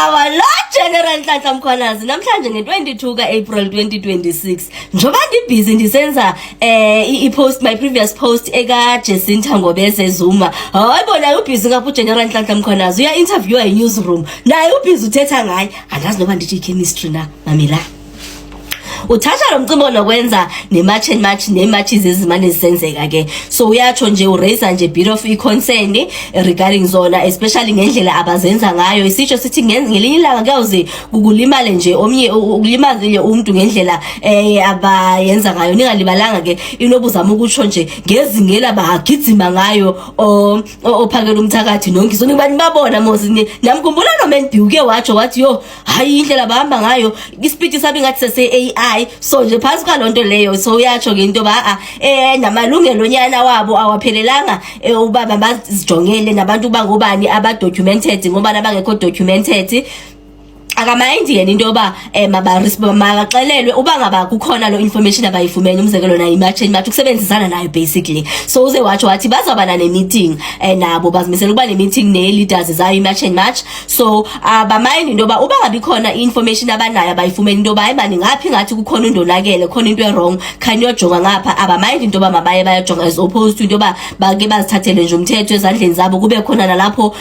ndaba la General Nhlanhla Mkhwanazi namhlanje nge-22 ka-April 2026 njoba ndibhizi ndisenza i-post my previous post eka Jacinta Ngobese Zuma. Hayi bona ubhizi ngapha General Nhlanhla Mkhwanazi uya interviewer e-newsroom naye ubhizi uthetha ngaye andazi noba ndithi i-chemistry na mamela uthatha lo mcimbo nokwenza nematches ezimane zisenzeka ke so uyatsho nje uraise nje bit of concern regarding zona especially ngendlela abazenza ngayo isitsho sithi ngelinye ilanga kuyawuze kukulimale nje omnye ukulimaze umuntu ngendlela abayenza ngayo ningalibalanga ke inobuzama ukutsho nje ngezingela bagijima ngayo ophakela umthakathi nonke ngibani babona mozi namkhumbula no man uke watsho wathi yo hayi indlela bahamba ngayo ispeed sabi ngathi sese AI so nje phansi kwalonto leyo so uyatsho ke into ba namalungelo nyana wabo awaphelelanga ubaba bazijongele nabantu bangobani abadocumented ngoba nabangekho documented akamaindi yena into ba mabaxelelwe uba ngaba kukhona lo information abayifumene umzekelo na imatch ukusebenzisana nayo basically so uze watsho wathi bazaba na meeting nabo bazimisela ukuba ne meeting ne leaders zayo imatch so abamaindi into ba uba ngabi khona information abanayo abayifumene into ba imani ngaphi ngathi kukhona indonakele khona into errong khanye yojonga ngapha abamaindi into ba mabaye bayajonga as opposed to into ba bake bazithathele nje umthetho ezandleni zabo kube khona nalapho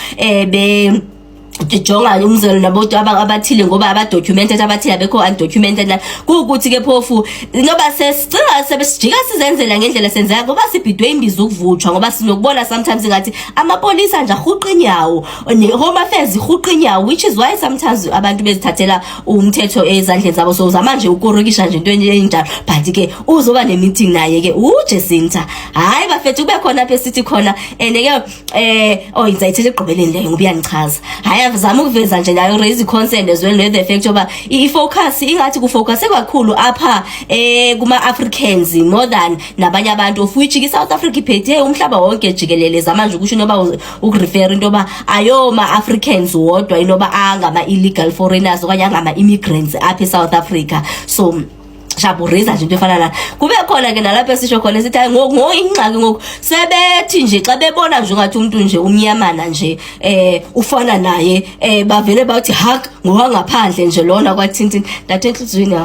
jonga umzelo nabo abathile ngoba abadocumented abathile abekho undocumented kuukuthi ke phofu ngoba sesicinga sebesijika sizenzela ngendlela senzeka ngoba sibhidwe imbizo ukuvutshwa ngoba sinokubona sometimes ngathi amapolisa nje ahuqa inyawo home affairs ihuqa inyawo which is why sometimes abantu bezithathela umthetho ezandleni zabo so uzama nje ukurukisha nje into enjalo but ke uzoba ne meeting naye ke uJacinta hayi bafethu kube khona apha city khona ke izayithethe egqibeleni leyo ngoba iyangichaza hayi zama ukuveza nje nayo raise concern as well with the fact oba ifocus ingathi kufocus kakhulu apha kuma Africans more than nabanye abantu of which ki South Africa iphethe umhlaba wonke jikelele zamanje ukusho noba ukurefer into ba ayoma Africans wodwa inoba angama illegal foreigners okanye angama immigrants apha eSouth Africa so shabureza nje into efana la kube khona ke nalapha esisho khona sithi ngoku ingxaki ngoku sebethi nje xa bebona nje ngathi umuntu nje umnyamana nje ufana naye bavele bathi hak ngowangaphandle nje lona kwathinti dathe enhlizweni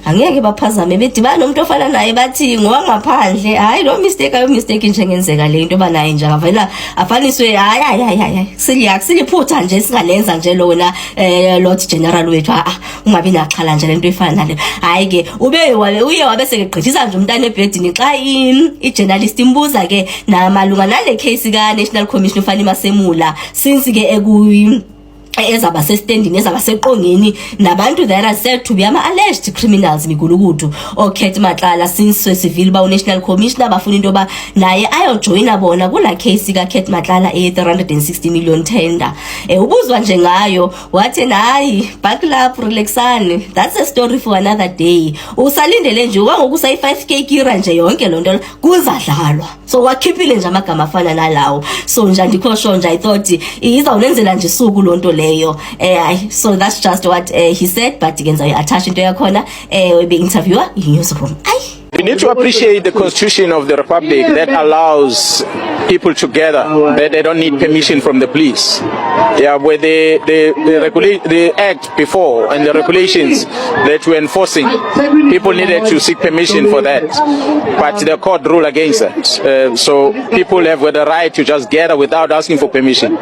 angeke baphazame bedibana nomuntu ofana naye bathi ngowangaphandle hayi lo mistake nje ngenzeka le into banaye nje avela afaniswe hayi siliphutha nje singalenza nje lona Lord General wethu ungabi naxhala nje lento efana nale hayi ke uye wabese egqithisa nje umntana ebhedini xa i-journalist imbuza ke namalunga nale case ka National Commission ufana Masemula since ke ezaba sestandini ezaba seqongeni nabantu that are said to be alleged criminals Migulukudu Khet Matlala since civil ba National Commissioner bafuna into ba naye ayojoina bona kula case ka Khet Matlala 360 million tender ubuzwa nje ngayo wathi nayi buckle up relaxane that's a story for another day usalindele nje wangokusa i5k kira nje yonke lonto kuzadlalwa so wakhiphile nje amagama afana nalawo so nje ndikhosho nje I thought izawunenzela nje suku lonto so that's just what he said but again I attach into yakhona be interviewer in newsroom. We need to appreciate the Constitution of the Republic that allows people to gather, that they don't need permission from the police. Yeah, where the act before and the regulations that were enforcing, people needed to seek permission for that, but the court ruled against that. So people have the right to just gather without asking for permission.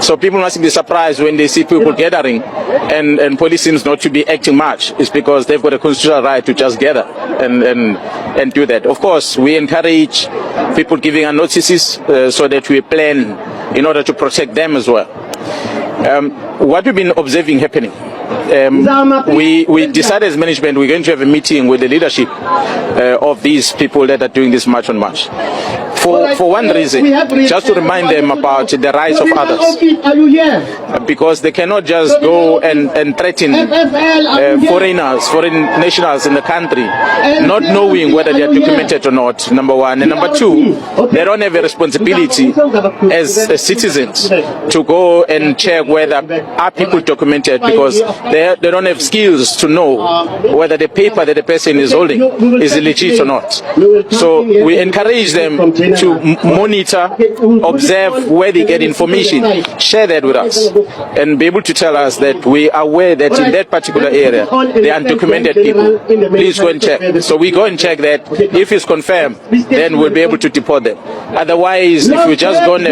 So people must be surprised when they see people gathering and police seems not to be acting much. It's because they've got a constitutional right to just gather and do that. Of course, we encourage people giving us notices so that we plan in order to protect them as well. What we've been observing happening, we decided as management we're going to have a meeting with the leadership of these people that are doing this march on march. For one reason, just to remind them about the rights of others, because they cannot just go and threaten foreigners, foreign nationals in the country, not knowing whether they are documented or not, number one. And number two, they don't have a responsibility as citizens to go and check whether are people documented, because they don't have skills to know whether the paper that the person is holding is legit or not. So we encourage them to monitor, observe where they get information, share that with us, and be able to tell us that we are aware that in that particular area, they are undocumented people. Please go and check. So we go and check that. If it's confirmed, then we'll be able to deport them. Otherwise, if we just go on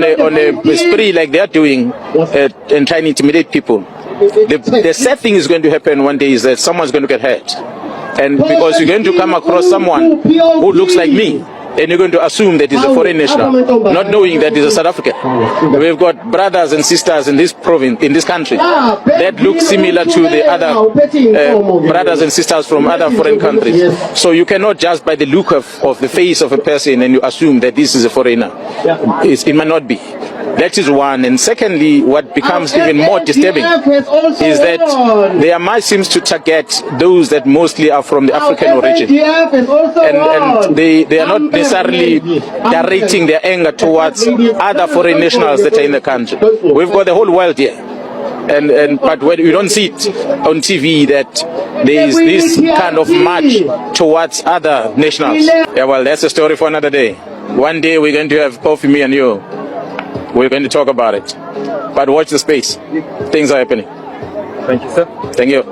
a spree like they are doing and trying to intimidate people, the sad thing is going to happen one day is that someone's going to get hurt. And because you're going to come across someone who looks like me, and you're going to assume that he's a foreign national, not knowing that he's a South African. We've got brothers and sisters in this province, in this country, that look similar to the other brothers and sisters from other foreign countries. So you cannot just by the look of the face of a person and you assume that this is a foreigner. It might not be. That is one. And secondly, what becomes even more disturbing is that their mind seems to target those that mostly are from the African origin. And they are not necessarily directing their anger towards other foreign nationals that are in the country. We've got the whole world here. But when you don't see it on TV that there is this kind of march towards other nationals. Yeah, well, that's a story for another day. One day we're going to have coffee, me and you. We're going to talk about it. But watch the space. Things are happening. Thank you, sir. Thank you.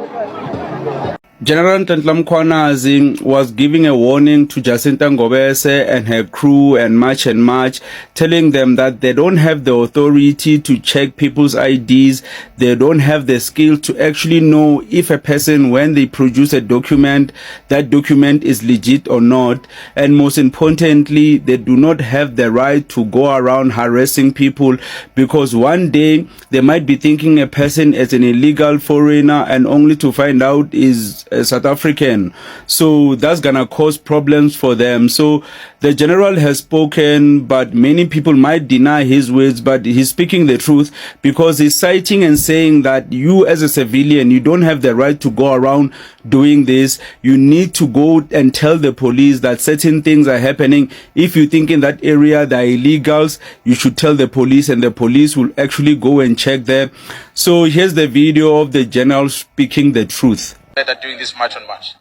General Ntantla Mkhwanazi was giving a warning to Jacinta Ngobese and her crew and March, telling them that they don't have the authority to check people's IDs. They don't have the skill to actually know if a person, when they produce a document, that document is legit or not. And most importantly, they do not have the right to go around harassing people, because one day they might be thinking a person is an illegal foreigner and only to find out is South African. So that's gonna cause problems for them. So the general has spoken, but many people might deny his words, but he's speaking the truth, because he's citing and saying that you as a civilian, you don't have the right to go around doing this. You need to go and tell the police that certain things are happening. If you think in that area there are illegals, you should tell the police, and the police will actually go and check there. So here's the video of the general speaking the truth. That are doing this march on march.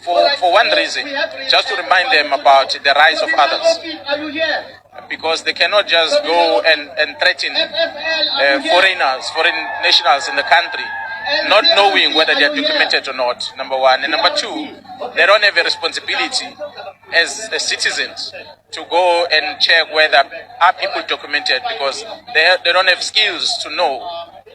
For one reason, just to remind them about the rights of others. Because they cannot just go and threaten foreigners, foreign nationals in the country, not knowing whether they are documented or not, number one. And number two, they don't have a responsibility as citizens to go and check whether are people documented, because they don't have skills to know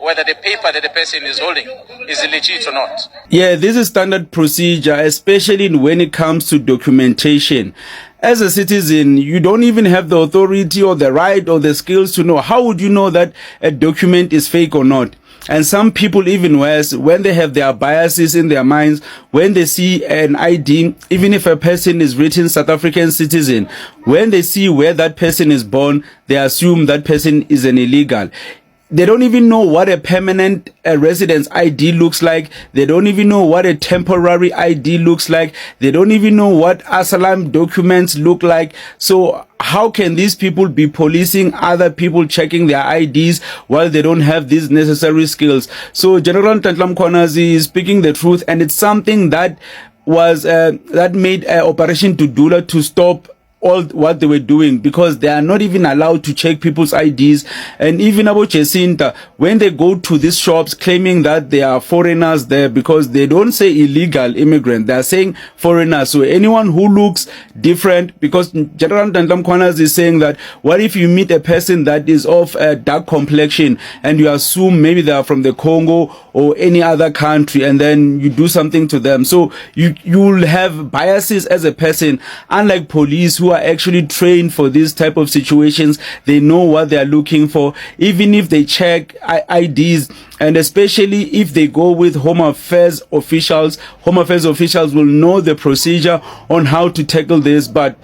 whether the paper that the person is holding is legit or not. Yeah, this is standard procedure, especially when it comes to documentation. As a citizen, you don't even have the authority or the right or the skills to know. How would you know that a document is fake or not? And some people, even worse, when they have their biases in their minds, when they see an ID, even if a person is written South African citizen, when they see where that person is born, they assume that person is an illegal. They don't even know what a permanent residence ID looks like. They don't even know what a temporary ID looks like. They don't even know what asylum documents look like. So how can these people be policing other people checking their IDs while they don't have these necessary skills? So General Ntantla Mkhwanazi is speaking the truth, and it's something that was that made Operation Tudula to stop all what they were doing, because they are not even allowed to check people's IDs. And even about Jacinta, when they go to these shops claiming that they are foreigners there, because they don't say illegal immigrant, they are saying foreigners. So anyone who looks different, because General Ntantla Mkhwanazi is saying that what if you meet a person that is of a dark complexion and you assume maybe they are from the Congo or any other country, and then you do something to them. So you'll have biases as a person, unlike police who are actually trained for this type of situations. They know what they are looking for, even if they check IDs, and especially if they go with Home Affairs officials. Home Affairs officials will know the procedure on how to tackle this, but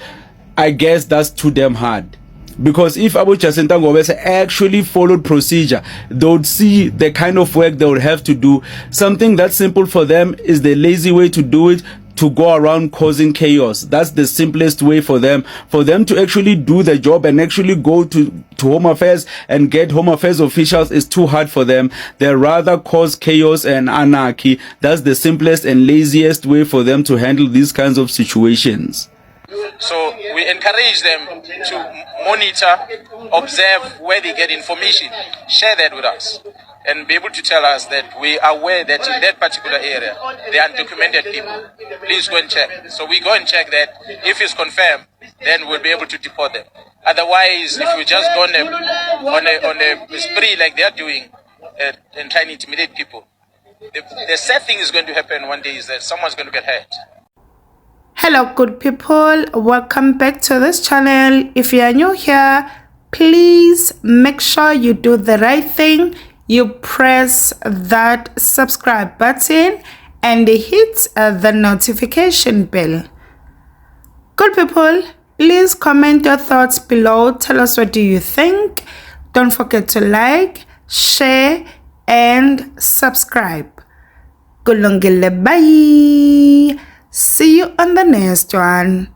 I guess that's too damn hard. Because if Abu Jacinta Ngobese actually followed procedure, they would see the kind of work they would have to do. Something that simple for them is the lazy way to do it, to go around causing chaos. That's the simplest way for them to actually do the job and actually go to Home Affairs and get Home Affairs officials is too hard for them. They rather cause chaos and anarchy. That's the simplest and laziest way for them to handle these kinds of situations. So we encourage them to monitor, observe where they get information, share that with us, and be able to tell us that we are aware that in that particular area, there are undocumented people. Please go and check. So we go and check that. If it's confirmed, then we'll be able to deport them. Otherwise, if we just go on a spree like they're doing and trying to intimidate people, the sad thing is going to happen one day is that someone's going to get hurt. Hello good people, welcome back to this channel. If you are new here, please make sure you do the right thing. You press that subscribe button and hit the notification bell. Good people, please comment your thoughts below. Tell us, what do you think? Don't forget to like, share and subscribe. Kulungile, bye. See you on the next one.